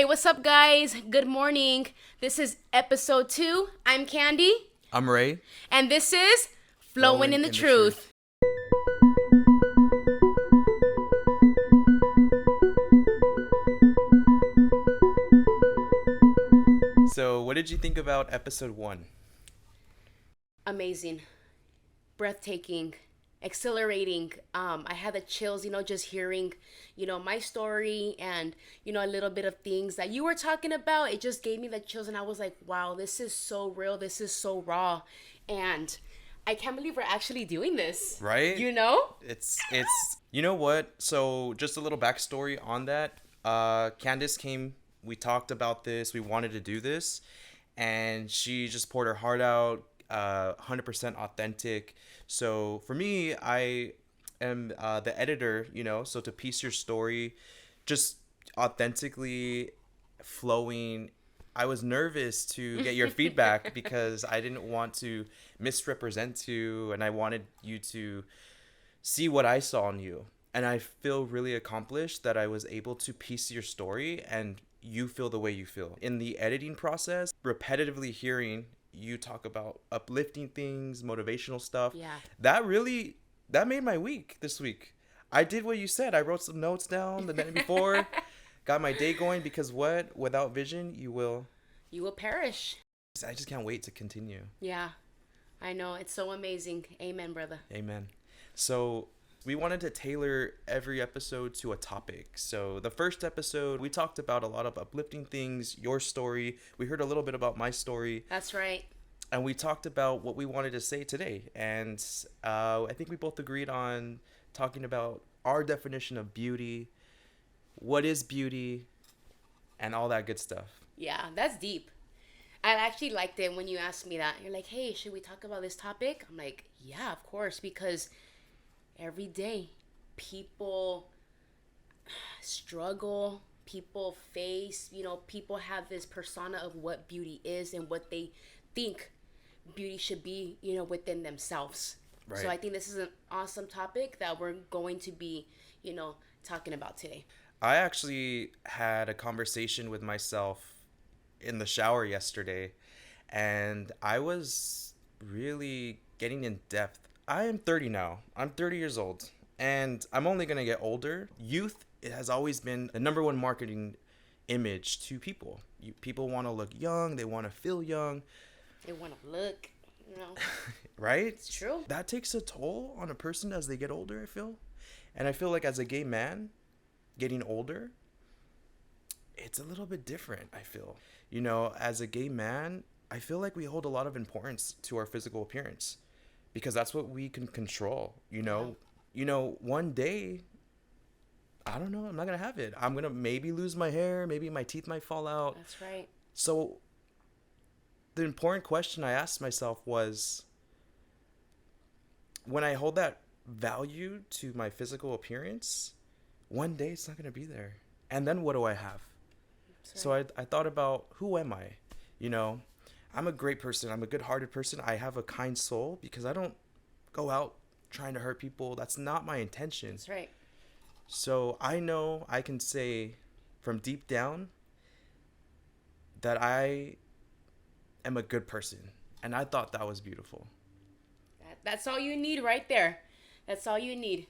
Hey, what's up, guys? Good morning. This is episode 2. I'm Candy. I'm Ray. And this is Flowin' in the Truth. Truth. So, what did you think about episode 1? Amazing. Breathtaking. Exhilarating. I had the chills, just hearing, my story and, a little bit of things that you were talking about. It just gave me the chills and I was like, wow, this is so real. This is so raw. And I can't believe we're actually doing this. Right? It's you know what? So, just a little backstory on that. Candace came, we talked about this, we wanted to do this, and she just poured her heart out, 100% authentic. So for me, I am the editor, so to piece your story just authentically flowing. I was nervous to get your feedback because I didn't want to misrepresent you, and I wanted you to see what I saw in you. And I feel really accomplished that I was able to piece your story and you feel the way you feel. In the editing process, repetitively hearing you talk about uplifting things, motivational stuff. Yeah. That made my week this week. I did what you said. I wrote some notes down the night before, got my day going because without vision, you will perish. I just can't wait to continue. Yeah. I know. It's so amazing. Amen, brother. Amen. So we wanted to tailor every episode to a topic. So the first episode, we talked about a lot of uplifting things, your story. We heard a little bit about my story. That's right. And we talked about what we wanted to say today. And I think we both agreed on talking about our definition of beauty, what is beauty, and all that good stuff. Yeah, that's deep. I actually liked it when you asked me that. You're like, hey, should we talk about this topic? I'm like, yeah, of course, because every day people struggle, people face, people have this persona of what beauty is and what they think beauty should be, within themselves. Right. So I think this is an awesome topic that we're going to be, talking about today. I actually had a conversation with myself in the shower yesterday, and I was really getting in depth. I am 30 now. I'm 30 years old, and I'm only going to get older. Youth, it has always been the number one marketing image to people. People want to look young. They want to feel young. They want to look, Right? It's true. That takes a toll on a person as they get older, I feel. And I feel like as a gay man, getting older, it's a little bit different, I feel. As a gay man, I feel like we hold a lot of importance to our physical appearance because that's what we can control. One day, I don't know, I'm not going to have it. I'm going to maybe lose my hair, maybe my teeth might fall out. That's right. So the important question I asked myself was, when I hold that value to my physical appearance, one day it's not going to be there. And then what do I have? So I thought about, who am I? I'm a great person. I'm a good-hearted person. I have a kind soul because I don't go out trying to hurt people. That's not my intention. That's right. So I know I can say from deep down that I am a good person. And I thought that was beautiful. That's all you need right there. That's all you need.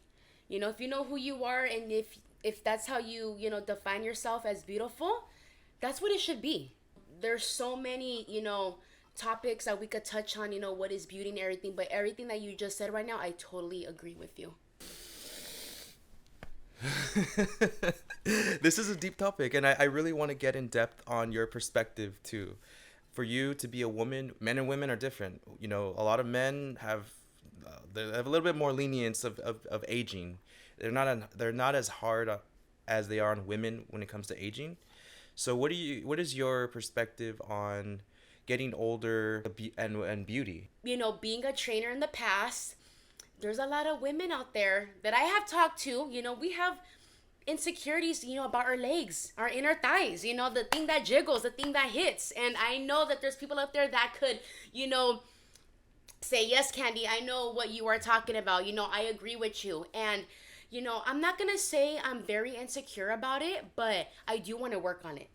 If you know who you are and if that's how you, define yourself as beautiful, that's what it should be. There's so many, topics that we could touch on, what is beauty and everything, but everything that you just said right now, I totally agree with you. This is a deep topic, and I really want to get in depth on your perspective too. For you to be a woman, men and women are different. A lot of men have they have a little bit more lenience of aging. They're not as hard as they are on women when it comes to aging. So what is your perspective on getting older and beauty? Being a trainer in the past, there's a lot of women out there that I have talked to. We have insecurities, about our legs, our inner thighs, the thing that jiggles, the thing that hits. And I know that there's people out there that could, say, yes, Candy, I know what you are talking about. I agree with you. And, I'm not going to say I'm very insecure about it, but I do want to work on it.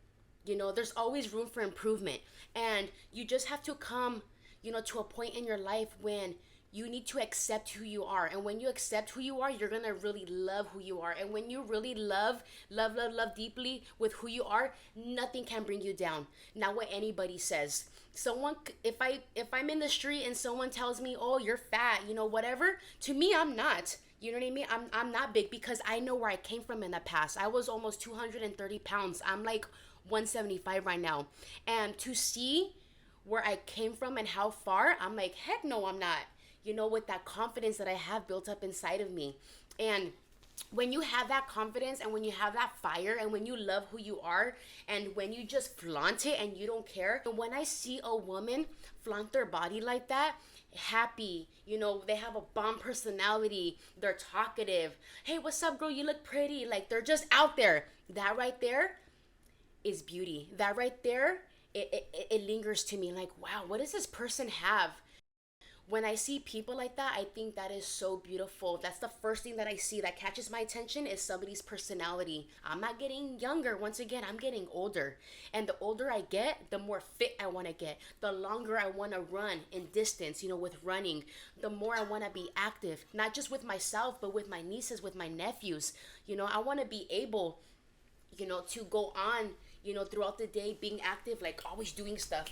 You know, there's always room for improvement. And you just have to come, to a point in your life when you need to accept who you are. And when you accept who you are, you're going to really love who you are. And when you really love deeply with who you are, nothing can bring you down. Not what anybody says. Someone, if I'm in the street and someone tells me, "Oh, you're fat," whatever, to me I'm not. You know what I mean? I'm not big because I know where I came from in the past. I was almost 230 pounds. I'm like 175 right now. And to see where I came from and how far, I'm like, heck no, I'm not. With that confidence that I have built up inside of me. And when you have that confidence and when you have that fire and when you love who you are and when you just flaunt it and you don't care, when I see a woman flaunt their body like that, happy, they have a bomb personality, they're talkative, hey, what's up, girl, you look pretty, like they're just out there, that right there is beauty. That right there, it lingers to me like, wow, what does this person have? When I see people like that, I think that is so beautiful. That's the first thing that I see that catches my attention is somebody's personality. I'm not getting younger. Once again, I'm getting older. And the older I get, the more fit I want to get. The longer I want to run in distance, with running. The more I want to be active, not just with myself, but with my nieces, with my nephews. I want to be able, to go on, throughout the day being active, like always doing stuff.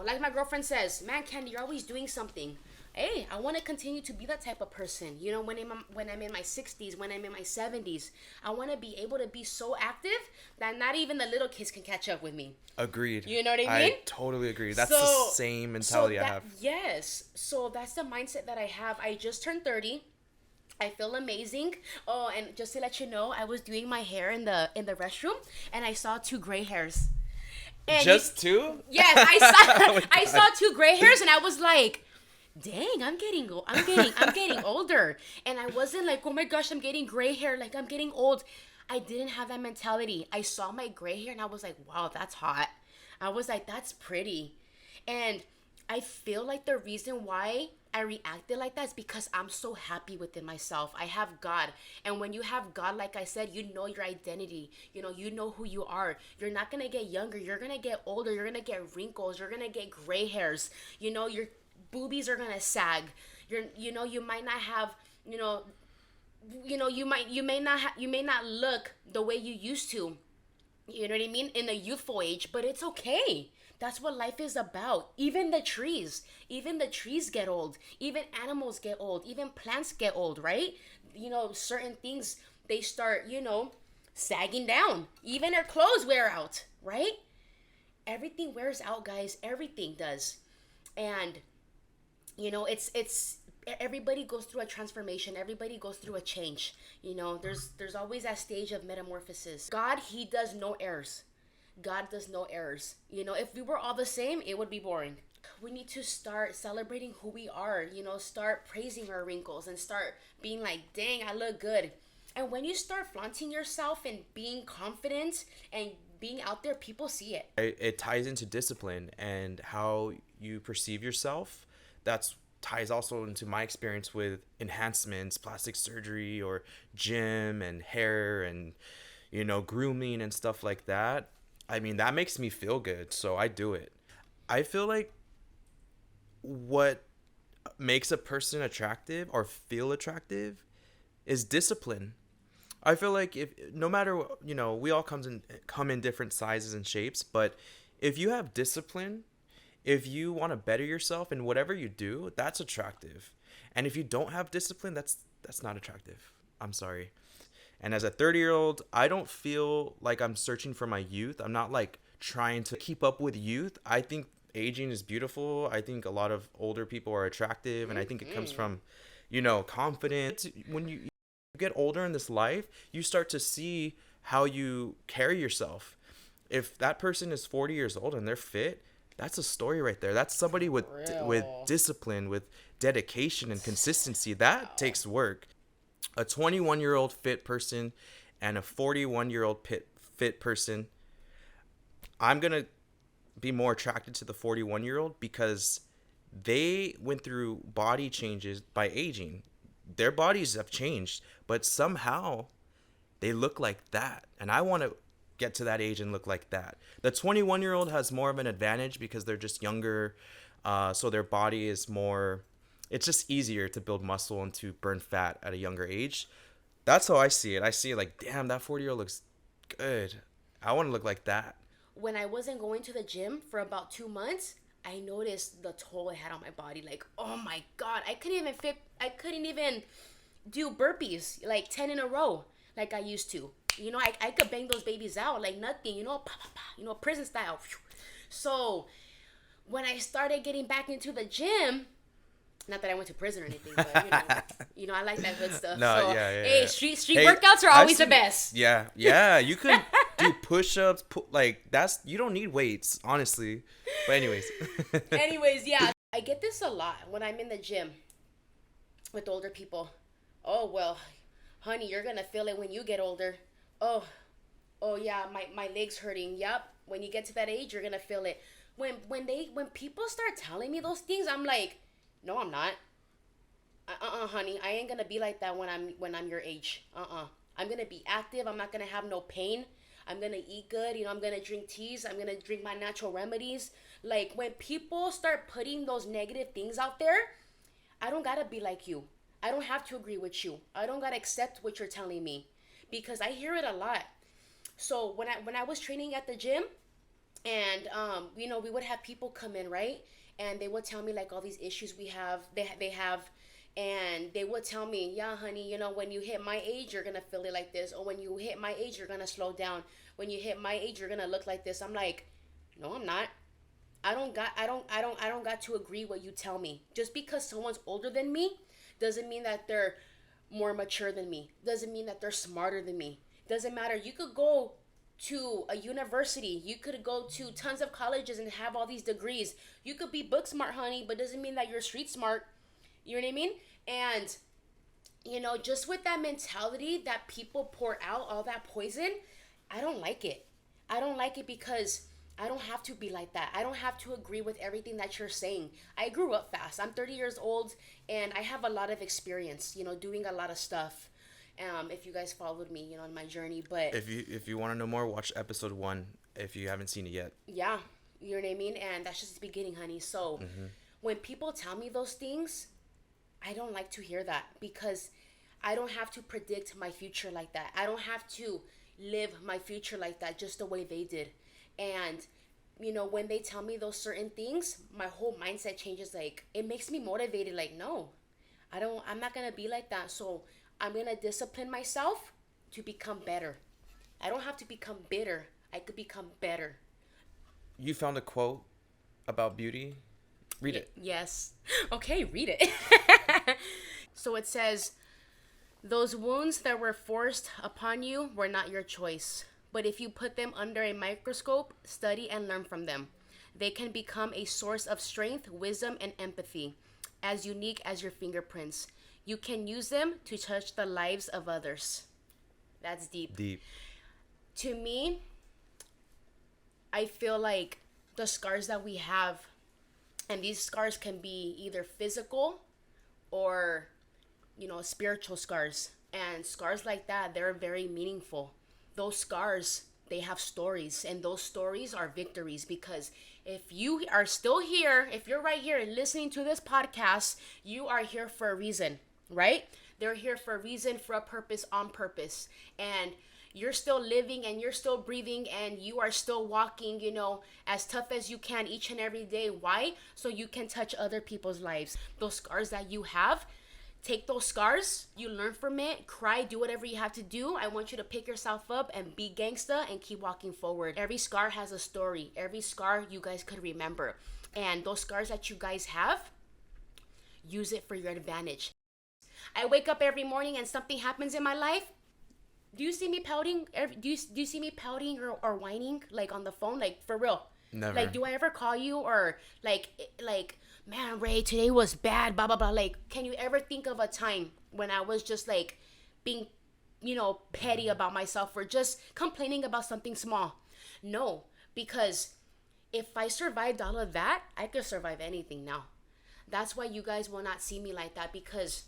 Like my girlfriend says, man, Candy, you're always doing something. Hey, I want to continue to be that type of person. When I'm in my 60s, when I'm in my 70s, I want to be able to be so active that not even the little kids can catch up with me. Agreed. You know what I mean? I totally agree. That's the same mentality I have. Yes. So that's the mindset that I have. I just turned 30. I feel amazing. Oh, and just to let you know, I was doing my hair in the restroom and I saw 2 gray hairs. And just 2? Yes, I saw 2 gray hairs and I was like, dang, I'm getting older. And I wasn't like, oh my gosh, I'm getting gray hair, like I'm getting old. I didn't have that mentality. I saw my gray hair and I was like, wow, that's hot. I was like, that's pretty. And I feel like the reason why I reacted like that is because I'm so happy within myself. I have God. And when you have God, like I said, you know your identity. You know who you are. You're not going to get younger. You're going to get older. You're going to get wrinkles. You're going to get gray hairs. Your boobies are going to sag. You might not have, you may not look the way you used to. You know what I mean? In a youthful age, but it's okay. That's what life is about. Even the trees get old. Even animals get old. Even plants get old, right? Certain things, they start, sagging down. Even our clothes wear out, right? Everything wears out, guys. Everything does. And, it's everybody goes through a transformation. Everybody goes through a change. There's always that stage of metamorphosis. God, he does no errors. God does no errors. If we were all the same, it would be boring. We need to start celebrating who we are, start praising our wrinkles and start being like, dang, I look good. And when you start flaunting yourself and being confident and being out there, people see it. It ties into discipline and how you perceive yourself. That's ties also into my experience with enhancements, plastic surgery, or gym and hair and, grooming and stuff like that. I mean, that makes me feel good, so I do it. I feel like what makes a person attractive or feel attractive is discipline. I feel like if no matter, we all come in different sizes and shapes, but if you have discipline, if you want to better yourself in whatever you do, that's attractive. And if you don't have discipline, that's not attractive. I'm sorry. And as a 30-year-old, I don't feel like I'm searching for my youth. I'm not like trying to keep up with youth. I think aging is beautiful. I think a lot of older people are attractive. And I think it comes from, confidence. When you get older in this life, you start to see how you carry yourself. If that person is 40 years old and they're fit, that's a story right there. That's somebody with discipline, with dedication and consistency. That takes work. A 21-year-old fit person and a 41-year-old fit person, I'm going to be more attracted to the 41-year-old because they went through body changes by aging. Their bodies have changed, but somehow they look like that. And I want to get to that age and look like that. The 21-year-old has more of an advantage because they're just younger, so their body is more. It's just easier to build muscle and to burn fat at a younger age. That's how I see it. I see it like, damn, that 40-year-old looks good. I want to look like that. When I wasn't going to the gym for about 2 months, I noticed the toll it had on my body. Like, oh my God, I couldn't even do burpees, like 10 in a row, like I used to. I could bang those babies out like nothing, pa, pa, pa, prison style. So when I started getting back into the gym, not that I went to prison or anything, but I like that good stuff. No, so, yeah. Hey, street workouts are always the best. Yeah. You could do push-ups, you don't need weights, honestly. But anyways, yeah, I get this a lot when I'm in the gym with older people. Oh well, honey, you're gonna feel it when you get older. Oh yeah, my legs hurting. Yep, when you get to that age, you're gonna feel it. When people start telling me those things, I'm like, no, I'm not. Honey, I ain't gonna be like that when I'm your age. I'm gonna be active. I'm not gonna have no pain. I'm gonna eat good. I'm gonna drink teas. I'm gonna drink my natural remedies. Like, when people start putting those negative things out there, I don't gotta be like you. I don't have to agree with you. I don't gotta accept what you're telling me, because I hear it a lot. So when I was training at the gym, and we would have people come in, right? And they would tell me like all these issues they have, and they would tell me, yeah, honey, when you hit my age, you're gonna feel it like this, or when you hit my age, you're gonna slow down. When you hit my age, you're gonna look like this. I'm like, no, I'm not. I don't got to agree what you tell me. Just because someone's older than me doesn't mean that they're more mature than me. Doesn't mean that they're smarter than me. Doesn't matter. You could go to a university. You could go to tons of colleges and have all these degrees. You could be book smart, honey, but doesn't mean that you're street smart. You know what I mean? And, just with that mentality that people pour out, all that poison, I don't like it. I don't like it because I don't have to be like that. I don't have to agree with everything that you're saying. I grew up fast. I'm 30 years old, and I have a lot of experience, doing a lot of stuff. If you guys followed me, on my journey, but if you want to know more, watch episode 1 if you haven't seen it yet. Yeah, you know what I mean? And that's just the beginning, honey. So when people tell me those things, I don't like to hear that, because I don't have to predict my future like that. I don't have to live my future like that just the way they did. And when they tell me those certain things, my whole mindset changes. Like, it makes me motivated. Like, no, I'm not gonna be like that. So I'm gonna discipline myself to become better. I don't have to become bitter. I could become better. You found a quote about beauty? Read it. Yes. Okay, read it. So it says, those wounds that were forced upon you were not your choice. But if you put them under a microscope, study and learn from them, they can become a source of strength, wisdom, and empathy, as unique as your fingerprints. You can use them to touch the lives of others. That's deep. To me, I feel like the scars that we have, and these scars can be either physical or, spiritual scars. And scars like that, they're very meaningful. Those scars, they have stories, and those stories are victories, because if you are still here, if you're right here listening to this podcast, you are here for a reason, right? They're here for a reason, for a purpose, on purpose. And you're still living, and you're still breathing, and you are still walking, as tough as you can each and every day. Why? So you can touch other people's lives. Those scars that you have, take those scars, you learn from it, cry, do whatever you have to do. I want you to pick yourself up and be gangsta and keep walking forward. Every scar has a story. Every scar you guys could remember. And those scars that you guys have, use it for your advantage. I wake up every morning and something happens in my life. Do you see me pouting? Do you see me pouting or whining, like, on the phone? Like, for real? Never. Like, do I ever call you or like, man, Ray, today was bad, blah, blah, blah. Like, can you ever think of a time when I was just, like, being, petty about myself or just complaining about something small? No, because if I survived all of that, I could survive anything now. That's why you guys will not see me like that, because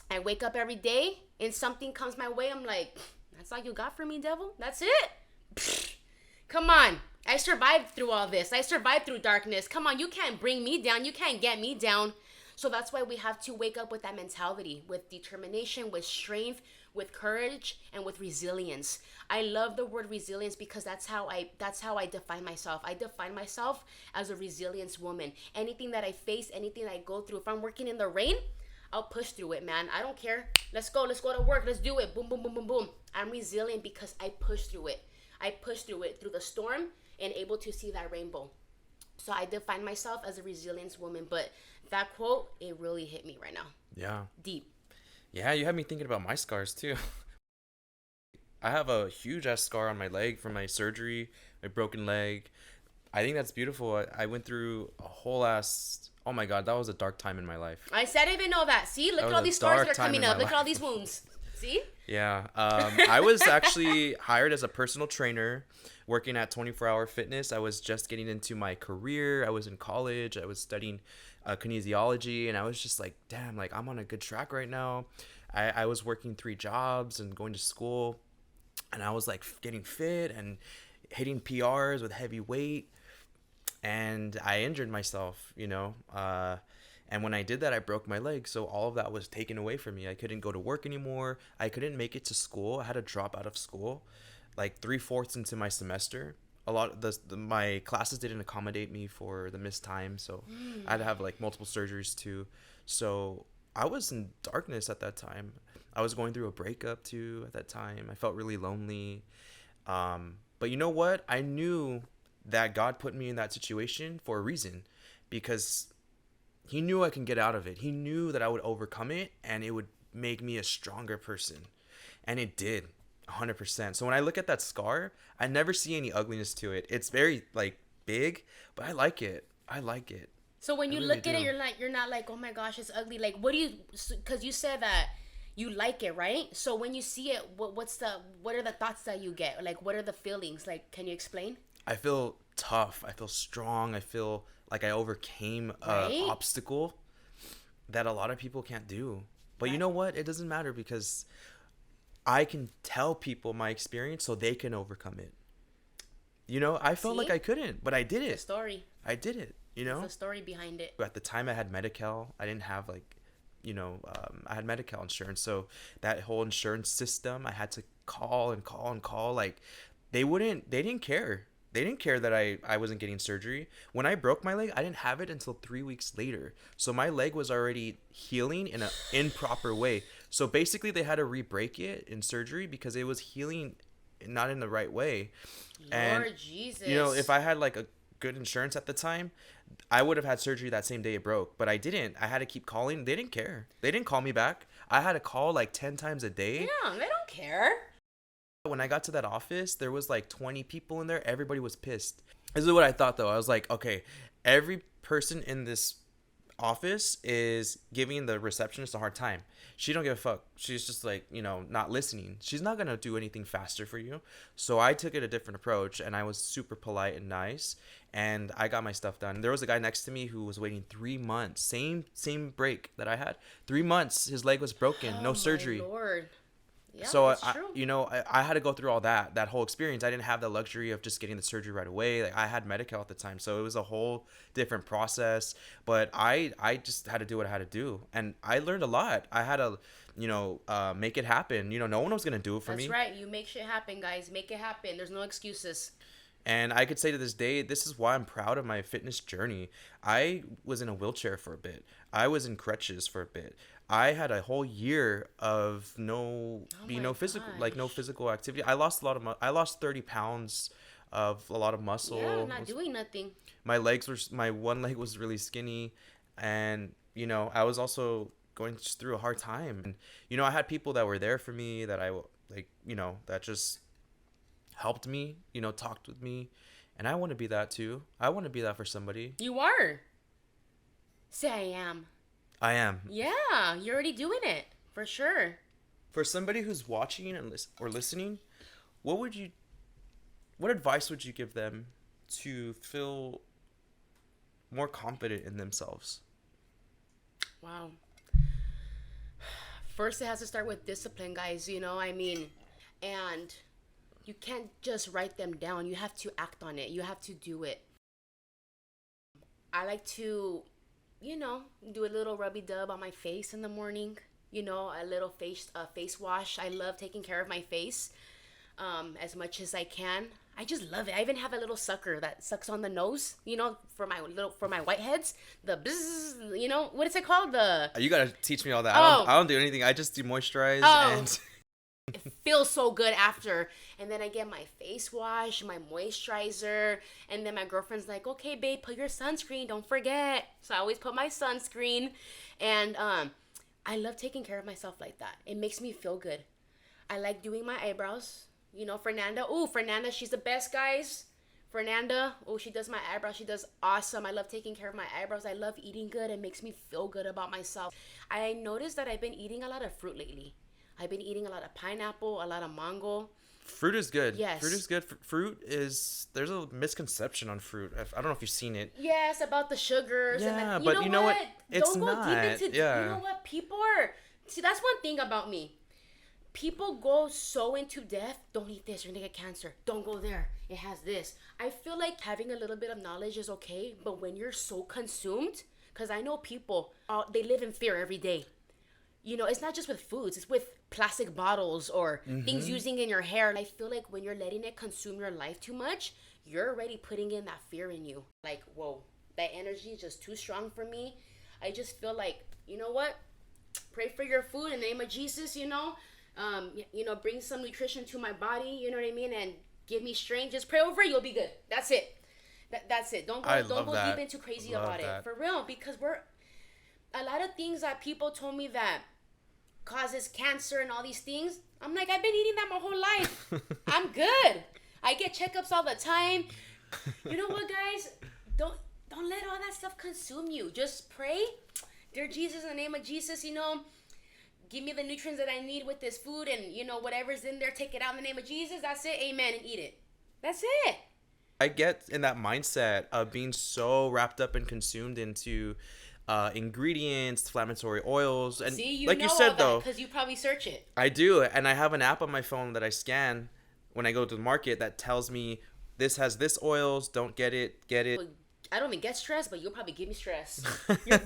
I wake up every day and something comes my way. I'm like, that's all you got for me, devil? That's it? Come on. I survived through all this. I survived through darkness. Come on, you can't bring me down. You can't get me down. So that's why we have to wake up with that mentality, with determination, with strength, with courage, and with resilience. I love the word resilience because that's how I define myself. I define myself as a resilience woman. Anything that I face, anything that I go through, if I'm working in the rain, I'll push through it, man. I don't care. Let's go. Let's go to work. Let's do it. Boom, boom, boom, boom, boom. I'm resilient because I push through it. I push through it, through the storm, and able to see that rainbow. So I define myself as a resilience woman. But that quote, it really hit me right now. Yeah. Deep. Yeah, you had me thinking about my scars too. I have a huge ass scar on my leg from my surgery, my broken leg. I think that's beautiful. I went through a whole ass. Oh my God, that was a dark time in my life. I said I didn't even know that. See, look That at was all a these scars that dark are time coming in up. my Look at all life. these wounds. See? Yeah. I was actually hired as a personal trainer working at 24-hour fitness. I was just getting into my career. I was in college. I was studying kinesiology. And I was just like, damn, like I'm on a good track right now. I was working 3 jobs and going to school. And I was like getting fit and hitting PRs with heavy weight. And I injured myself, and when I did that, I broke my leg. So all of that was taken away from me. I couldn't go to work anymore. I couldn't make it to school. I had to drop out of school like 3/4 into my semester. A lot of my classes didn't accommodate me for the missed time. So I had to have like multiple surgeries too. So I was in darkness at that time. I was going through a breakup too at that time. I felt really lonely. But you know what? I knew that God put me in that situation for a reason, because he knew I can get out of it. He knew that I would overcome it and it would make me a stronger person. And it did, 100%. So when I look at that scar, I never see any ugliness to it. It's very like big, but I like it. I like it. So when you really look at it, do. you're not like, oh my gosh, it's ugly. Like, what do you? Because you said that you like it, right? So when you see it, what are the thoughts that you get? Like, what are the feelings? Like, can you explain? I feel tough. I feel strong. I feel like I overcame a Right? obstacle that a lot of people can't do. But you know what? It doesn't matter because I can tell people my experience so they can overcome it. I felt See? like I couldn't, but I did The it. story. I did it, The story behind it. At the time I had Medi-Cal. I didn't have like, I had Medi-Cal insurance. So that whole insurance system, I had to call and call and call. Like they didn't care. They didn't care that I wasn't getting surgery. When I broke my leg, I didn't have it until 3 weeks later. So my leg was already healing in an improper way. So basically they had to re-break it in surgery because it was healing not in the right way. And Lord Jesus. if I had like a good insurance at the time, I would have had surgery that same day it broke. But I didn't. I had to keep calling. They didn't care. They didn't call me back. I had to call like 10 times a day. Yeah, they don't care. When I got to that office, there was like 20 people in there. Everybody was pissed. This is what I thought though. I was like, okay, every person in this office is giving the receptionist a hard time. She don't give a fuck. She's just like, not listening. She's not going to do anything faster for you. So I took it a different approach and I was super polite and nice and I got my stuff done. There was a guy next to me who was waiting 3 months. Same break that I had. 3 months. His leg was broken. No surgery. My Lord. Yeah, So that's true. I had to go through all that whole experience. I didn't have the luxury of just getting the surgery right away. Like I had Medi-Cal at the time, so it was a whole different process. But I just had to do what I had to do, and I learned a lot. I had to, make it happen. No one was gonna do it for me. That's right. You make shit happen, guys. Make it happen. There's no excuses. And I could say to this day, this is why I'm proud of my fitness journey. I was in a wheelchair for a bit. I was in crutches for a bit. I had a whole year of no physical activity. I lost a lot of I lost 30 pounds of a lot of muscle. Yeah, not doing nothing. My one leg was really skinny, and I was also going just through a hard time. And I had people that were there for me that I like, that just helped me, talked with me, and I want to be that too. I want to be that for somebody. You are. Say I am. I am. Yeah, you're already doing it for sure. For somebody who's watching and or listening, what advice would you give them to feel more confident in themselves? Wow. First, it has to start with discipline, guys. And You can't just write them down. You have to act on it. You have to do it. I like to, do a little rubby dub on my face in the morning. A little face wash. I love taking care of my face as much as I can. I just love it. I even have a little sucker that sucks on the nose, for my whiteheads. The bzzz, what is it called? You gotta teach me all that. Oh. I don't do anything. I just do moisturize and It feels so good after. And then I get my face wash, my moisturizer, and then my girlfriend's like, okay, babe, put your sunscreen, don't forget. So I always put my sunscreen. And I love taking care of myself like that. It makes me feel good. I like doing my eyebrows. Fernanda, she's the best, guys. Fernanda, she does my eyebrows. She does awesome. I love taking care of my eyebrows. I love eating good. It makes me feel good about myself. I noticed that I've been eating a lot of fruit lately. I've been eating a lot of pineapple, a lot of mango. Fruit is good. Yes. Fruit is good. There's a misconception on fruit. I don't know if you've seen it. Yes, about the sugars. Yeah, and but you know what? It's Don't go not. deep into. Yeah. You know what? People are. See, that's one thing about me. People go so into depth. Don't eat this. You're gonna get cancer. Don't go there. It has this. I feel like having a little bit of knowledge is okay, but when you're so consumed, because I know people, they live in fear every day. It's not just with foods. It's with plastic bottles or things using in your hair. I feel like when you're letting it consume your life too much, you're already putting in that fear in you. Like, whoa, that energy is just too strong for me. I just feel like, you know what? Pray for your food in the name of Jesus, bring some nutrition to my body, you know what I mean? And give me strength. Just pray over it. You'll be good. That's it. That's it. Don't go deep into crazy about it. For real, because a lot of things that people told me that causes cancer and all these things. I'm like, I've been eating that my whole life. I'm good. I get checkups all the time. You know what, guys? Don't let all that stuff consume you. Just pray. Dear Jesus, in the name of Jesus, give me the nutrients that I need with this food, and whatever's in there, take it out in the name of Jesus. That's it. Amen. And eat it. That's it. I get in that mindset of being so wrapped up and consumed into ingredients, inflammatory oils, and See, like you said though, because you probably search it. I do, and I have an app on my phone that I scan when I go to the market that tells me this has this oils, don't get it. I don't even get stressed, but you'll probably give me stress.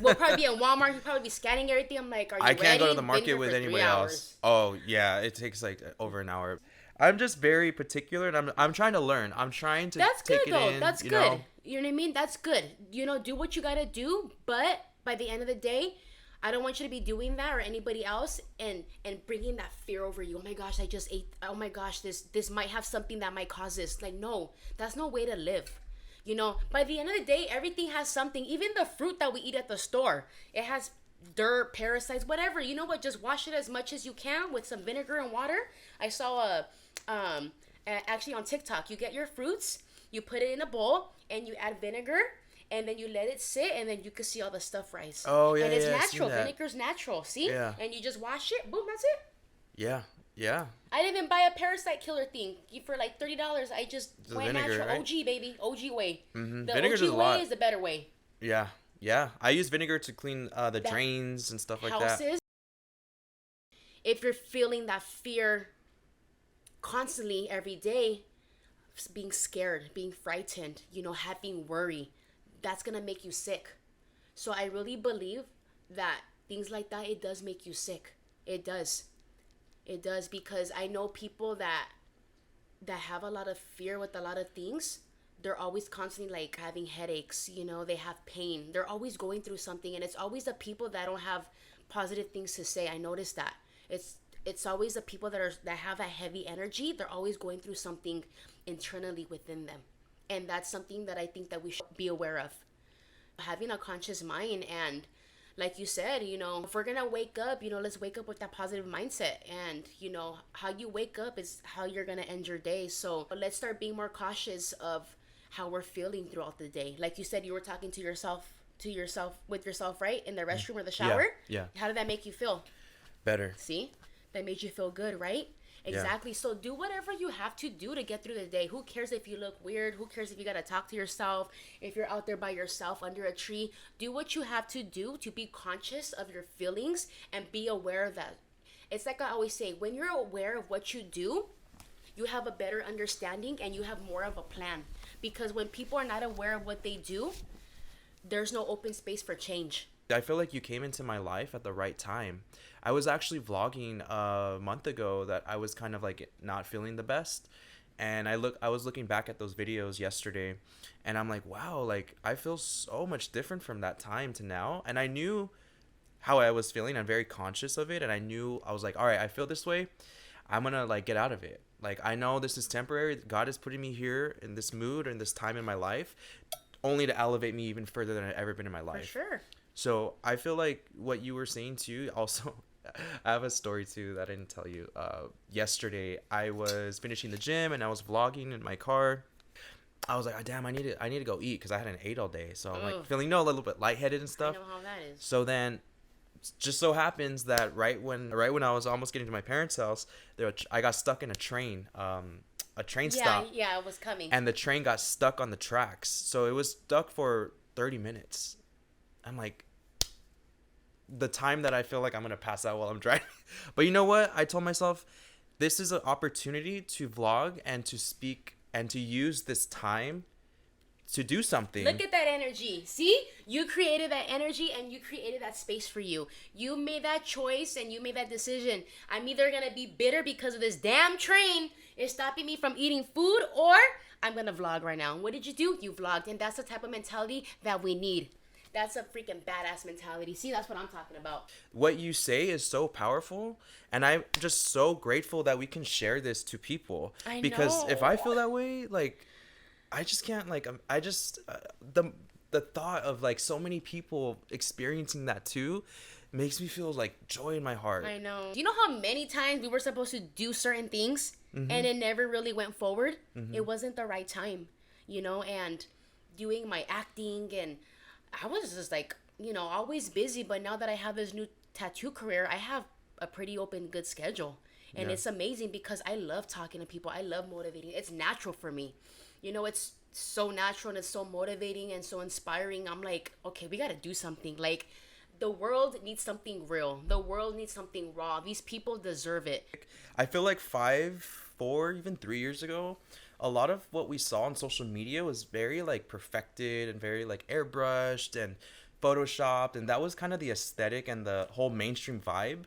We'll probably be in Walmart. You'll probably be scanning everything. I'm like, are you ready? I can't go to the market with anybody else. Oh yeah, it takes like over an hour. I'm just very particular, and I'm trying to learn. I'm trying to take it in. That's good. You know what I mean? That's good. Do what you gotta do, but by the end of the day, I don't want you to be doing that or anybody else and bringing that fear over you. Oh my gosh, I just ate. Oh my gosh, this might have something that might cause this. Like, no, that's no way to live. By the end of the day, everything has something. Even the fruit that we eat at the store, it has dirt, parasites, whatever. You know what? Just wash it as much as you can with some vinegar and water. I saw actually on TikTok, you get your fruits, you put it in a bowl, and you add vinegar, and then you let it sit, and then you can see all the stuff rise. Oh yeah, and it's yeah, natural. Vinegar's natural. See? Yeah. And you just wash it. Boom, that's it. Yeah. Yeah. I didn't even buy a parasite killer thing for like $30. I just went vinegar, natural. right? OG, baby. OG way. Mm-hmm. The Vinegar's OG a way lot. is the better way. Yeah. Yeah. I use vinegar to clean the drains and stuff like that. If you're feeling that fear constantly every day, being scared, being frightened, having worry, that's going to make you sick. So I really believe that things like that, it does make you sick. It does. It does, because I know people that have a lot of fear with a lot of things. They're always constantly like having headaches, they have pain. They're always going through something, and it's always the people that don't have positive things to say. I noticed that. It's always the people that have a heavy energy. They're always going through something internally within them. And that's something that I think that we should be aware of. Having a conscious mind, and like you said, if we're gonna wake up, let's wake up with that positive mindset. And how you wake up is how you're gonna end your day. So let's start being more cautious of how we're feeling throughout the day. Like you said, you were talking to yourself, right, in the restroom or the shower. Yeah. How did that make you feel? Better. See, that made you feel good, right? Exactly. Yeah. So do whatever you have to do to get through the day. Who cares if you look weird? Who cares if you got to talk to yourself? If you're out there by yourself under a tree, do what you have to do to be conscious of your feelings and be aware of that. It's like I always say, when you're aware of what you do you have a better understanding and you have more of a plan. Because when people are not aware of what they do, there's no open space for change. I feel like you came into my life at the right time. I was actually vlogging a month ago that I was kind of like not feeling the best. And I was looking back at those videos yesterday and I'm like, wow, like I feel so much different from that time to now. And I knew how I was feeling. I'm very conscious of it. And I was like, all right, I feel this way. I'm going to like get out of it. Like, I know this is temporary. God is putting me here in this mood and this time in my life only to elevate me even further than I've ever been in my life. For sure. So I feel like what you were saying too, also, I have a story too that I didn't tell you. Yesterday, I was finishing the gym and I was vlogging in my car. I was like, oh, damn, I need to go eat because I hadn't ate all day. So I'm like feeling, a little bit lightheaded and stuff. I know how that is. So then, just so happens that right when I was almost getting to my parents' house, I got stuck in a train stop. Yeah, it was coming. And the train got stuck on the tracks. So it was stuck for 30 minutes. I'm like, the time that I feel like I'm going to pass out while I'm driving. But you know what? I told myself, this is an opportunity to vlog and to speak and to use this time to do something. Look at that energy. See? You created that energy and you created that space for you. You made that choice and you made that decision. I'm either going to be bitter because of this damn train is stopping me from eating food, or I'm going to vlog right now. What did you do? You vlogged. And that's the type of mentality that we need. That's a freaking badass mentality. See, that's what I'm talking about. What you say is so powerful, and I'm just so grateful that we can share this to people. Because if I feel that way, like, I just can't, like, the thought of like so many people experiencing that too makes me feel like joy in my heart. I know. Do you know how many times we were supposed to do certain things and it never really went forward? It wasn't the right time, and doing my acting, and I was just like, always busy. But now that I have this new tattoo career, I have a pretty open, good schedule. And it's amazing because I love talking to people. I love motivating. It's natural for me. It's so natural and it's so motivating and so inspiring. I'm like, okay, we got to do something. Like, the world needs something real. The world needs something raw. These people deserve it. I feel like 4, even 3 years ago, a lot of what we saw on social media was very like perfected and very like airbrushed and photoshopped, and that was kind of the aesthetic and the whole mainstream vibe.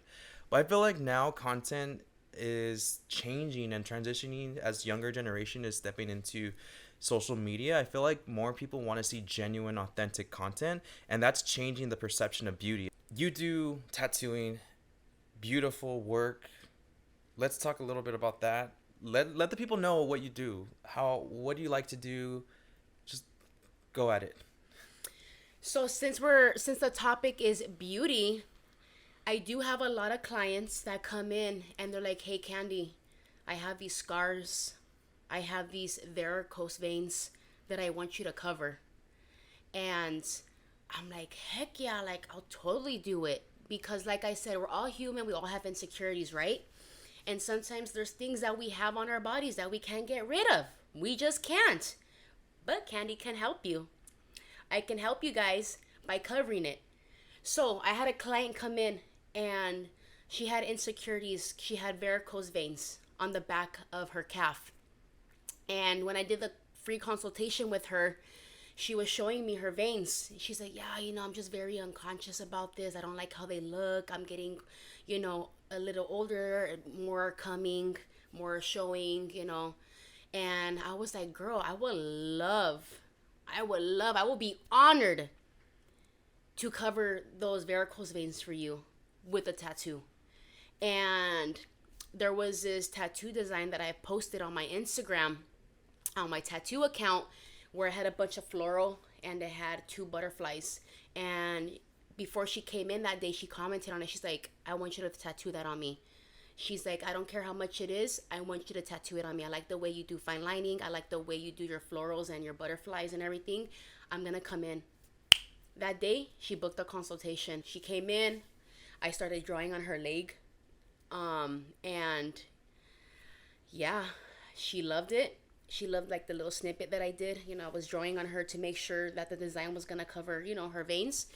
But I feel like now content is changing and transitioning as younger generation is stepping into social media. I feel like more people want to see genuine, authentic content, and that's changing the perception of beauty. You do tattooing, beautiful work. Let's talk a little bit about that. Let the people know what you do. What do you like to do? Just go at it. So since the topic is beauty, I do have a lot of clients that come in and they're like, "Hey Candy, I have these scars. I have these varicose veins that I want you to cover." And I'm like, "Heck yeah, like I'll totally do it." Because like I said, we're all human, we all have insecurities, right? And sometimes there's things that we have on our bodies that we can't get rid of. We just can't. But Candy can help you. I can help you guys by covering it. So I had a client come in and she had insecurities. She had varicose veins on the back of her calf. And when I did the free consultation with her, she was showing me her veins. She's like, "Yeah, I'm just very unconscious about this. I don't like how they look. I'm getting, a little older, more coming, more showing, And I was like, "Girl, I will be honored to cover those varicose veins for you with a tattoo." And there was this tattoo design that I posted on my Instagram, on my tattoo account, where it had a bunch of floral and it had 2 butterflies. And before she came in that day, she commented on it. She's like, "I want you to tattoo that on me." She's like, "I don't care how much it is. I want you to tattoo it on me. I like the way you do fine lining. I like the way you do your florals and your butterflies and everything. I'm going to come in." That day, she booked a consultation. She came in. I started drawing on her leg. And yeah, she loved it. She loved like the little snippet that I did. I was drawing on her to make sure that the design was going to cover, her veins.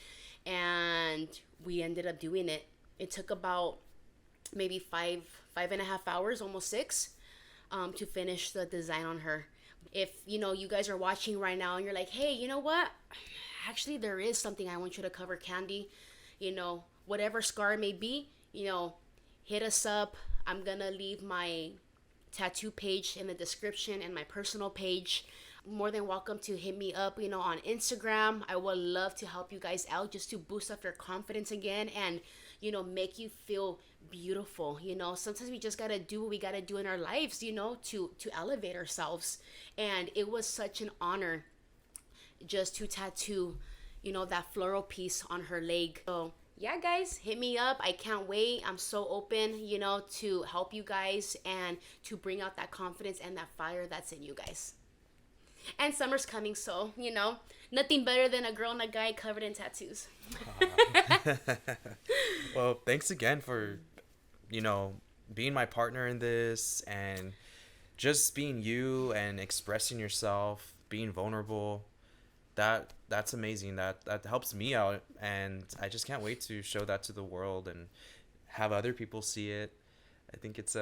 And we ended up doing it. It took about maybe 5.5 hours, almost 6. to finish the design on her. If, you guys are watching right now and you're like, hey, you know what? Actually, there is something I want you to cover, Candy. Whatever scar it may be, hit us up. I'm going to leave my tattoo page in the description and my personal page. More than welcome to hit me up, on Instagram. I would love to help you guys out just to boost up your confidence again and, make you feel beautiful. Sometimes we just got to do what we got to do in our lives, to elevate ourselves. And it was such an honor just to tattoo, that floral piece on her leg. So yeah, guys, hit me up. I can't wait. I'm so open, to help you guys and to bring out that confidence and that fire that's in you guys. And summer's coming, so, nothing better than a girl and a guy covered in tattoos. Well, thanks again for, being my partner in this and just being you and expressing yourself, being vulnerable. That's amazing. That helps me out, and I just can't wait to show that to the world and have other people see it. I think it's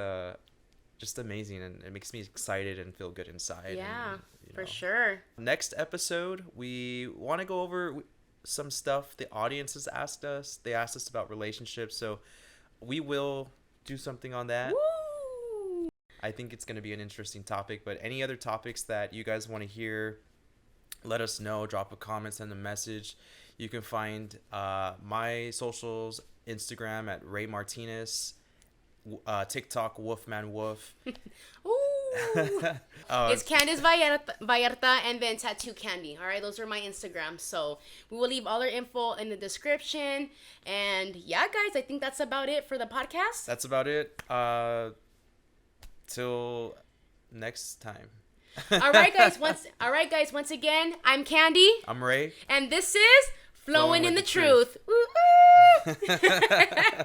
just amazing, and it makes me excited and feel good inside. Yeah, and, for sure. Next episode, we want to go over some stuff the audience has asked us. They asked us about relationships, so we will do something on that. Woo! I think it's going to be an interesting topic, but any other topics that you guys want to hear, let us know. Drop a comment, send a message. You can find my socials, Instagram at Ray Martinez, TikTok Wolfman Wolf. Ooh. It's Candice Vallarta and then Tattoo Candy. All right, those are my Instagrams. So we will leave all our info in the description. And yeah, guys, I think that's about it for the podcast. That's about it. Till next time. All right, guys. Once again, I'm Candy. I'm Ray. And this is Flowing in the Truth. Ooh, ooh.